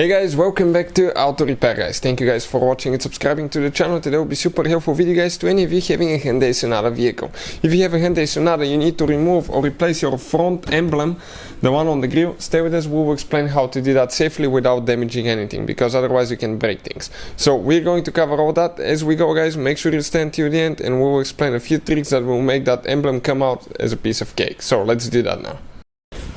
Hey guys, welcome back to Auto Repair guys. Thank you guys for watching and subscribing to the channel. Today will be super helpful video guys to any of you having a Hyundai Sonata vehicle. If you have a Hyundai Sonata, you need to remove or replace your front emblem, the one on the grille. Stay with us, we will explain how to do that safely without damaging anything, because otherwise you can break things. So we're going to cover all that as we go guys. Make sure you stand till the end and we will explain a few tricks that will make that emblem come out as a piece of cake. So let's do that now.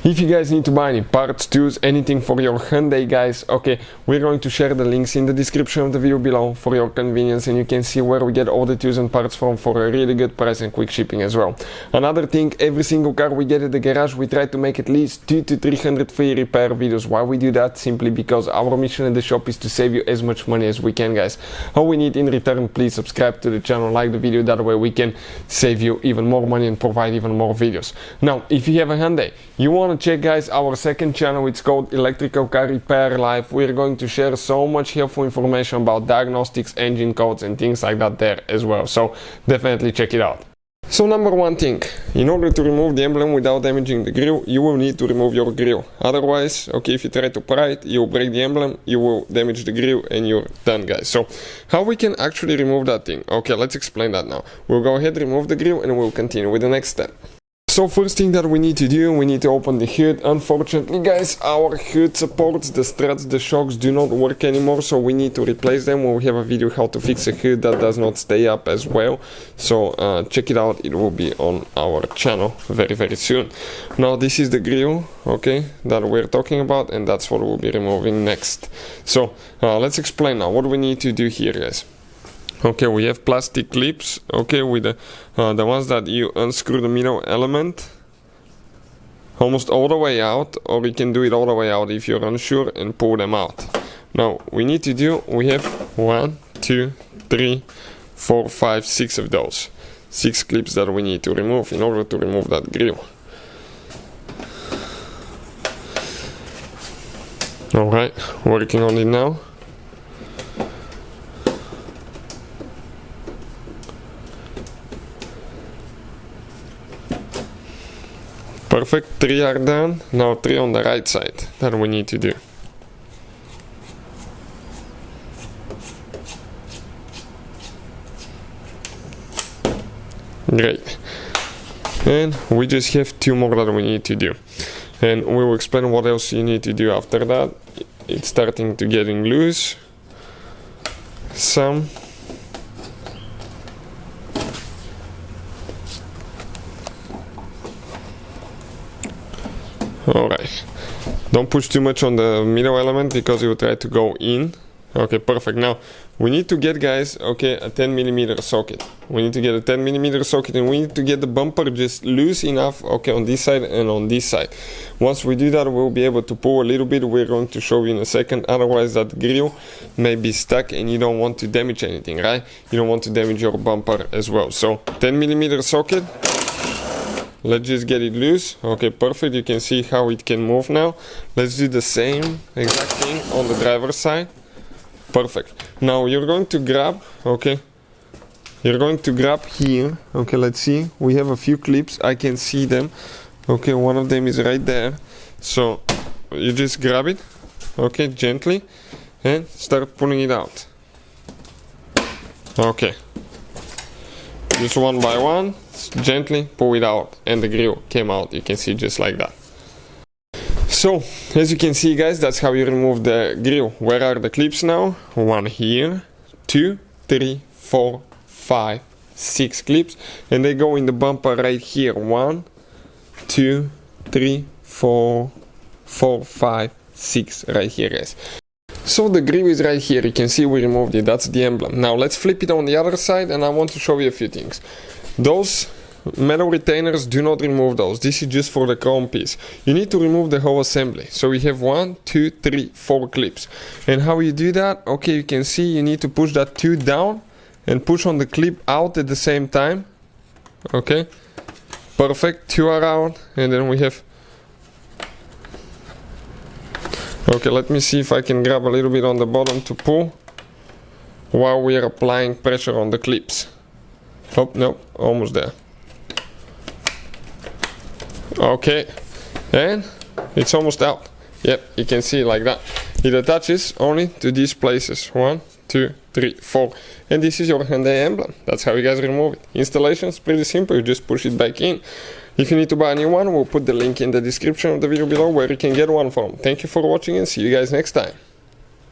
If you guys need to buy any parts, tools, anything for your Hyundai guys, okay, we're going to share the links in the description of the video below for your convenience, and you can see where we get all the tools and parts from for a really good price and quick shipping as well. Another thing, every single car we get at the garage, we try to make at least 200 to 300 free repair videos. Why we do that? Simply because our mission at the shop is to save you as much money as we can guys. All we need in return, please subscribe to the channel, like the video, that way we can save you even more money and provide even more videos. Now, if you have a Hyundai, you want to check guys our second channel, it's called Electrical Car Repair Live. We're going to share so much helpful information about diagnostics, engine codes and things like that there as well, so definitely check it out. So number one thing, in order to remove the emblem without damaging the grille, you will need to remove your grille. Otherwise, okay, if you try to pry it, you'll break the emblem, you will damage the grille and you're done guys. So how we can actually remove that thing? Okay, let's explain that now. We'll go ahead, remove the grille, and we'll continue with the next step. So first thing that we need to do, we need to open the hood. Unfortunately guys, our hood supports, the struts, the shocks do not work anymore, so we need to replace them. We have a video how to fix a hood that does not stay up as well, so check it out, it will be on our channel very soon. Now this is the grille, okay, that we're talking about, and that's what we'll be removing next. So let's explain now what we need to do here guys. Okay, we have plastic clips, okay, with the ones that you unscrew the middle element almost all the way out, or you can do it all the way out if you're unsure, and pull them out. Now, we need to do, we have 1, 2, 3, 4, 5, 6 of those. 6 clips that we need to remove in order to remove that grille. Alright, working on it now. Perfect, 3 are done. Now 3 on the right side that we need to do. Great. And we just have 2 more that we need to do. And we will explain what else you need to do after that. It's starting to getting loose. Some. Alright, don't push too much on the middle element because it will try to go in. Okay, perfect. Now we need to get guys, okay, a 10mm socket. We need to get a 10mm socket, and we need to get the bumper just loose enough, okay, on this side and on this side. Once we do that, we'll be able to pull a little bit. We're going to show you in a second. Otherwise that grille may be stuck and you don't want to damage anything, right? You don't want to damage your bumper as well. So 10mm socket. Let's just get it loose. Okay, perfect. You can see how it can move now. Let's do the same exact thing on the driver's side. Perfect. Now you're going to grab, okay, you're going to grab here. Okay, let's see. We have a few clips. I can see them. Okay, one of them is right there. So you just grab it, okay, gently, and start pulling it out. Okay. Just one by one, gently pull it out, and the grille came out. You can see just like that. So as you can see guys, that's how you remove the grille. Where are the clips now? 1 here, 2, 3, 4, 5, 6 clips, and they go in the bumper right here. 1, 2, 3, 4, 5, 6 right here guys. So the grille is right here, you can see we removed it, that's the emblem. Now let's flip it on the other side, and I want to show you a few things. Those metal retainers, do not remove those, this is just for the chrome piece. You need to remove the whole assembly. So we have 1, 2, 3, 4 clips. And how you do that? Okay, you can see you need to push that 2 down and push on the clip out at the same time. Okay, perfect, 2 are out, and then we have. Okay, let me see if I can grab a little bit on the bottom to pull while we are applying pressure on the clips. Oh, no, almost there. Okay, and it's almost out. Yep, you can see like that. It attaches only to these places. 1, 2, 3, 4. And this is your Hyundai Emblem. That's how you guys remove it. Installation is pretty simple, you just push it back in. If you need to buy a new one, we'll put the link in the description of the video below where you can get one from. Thank you for watching and see you guys next time.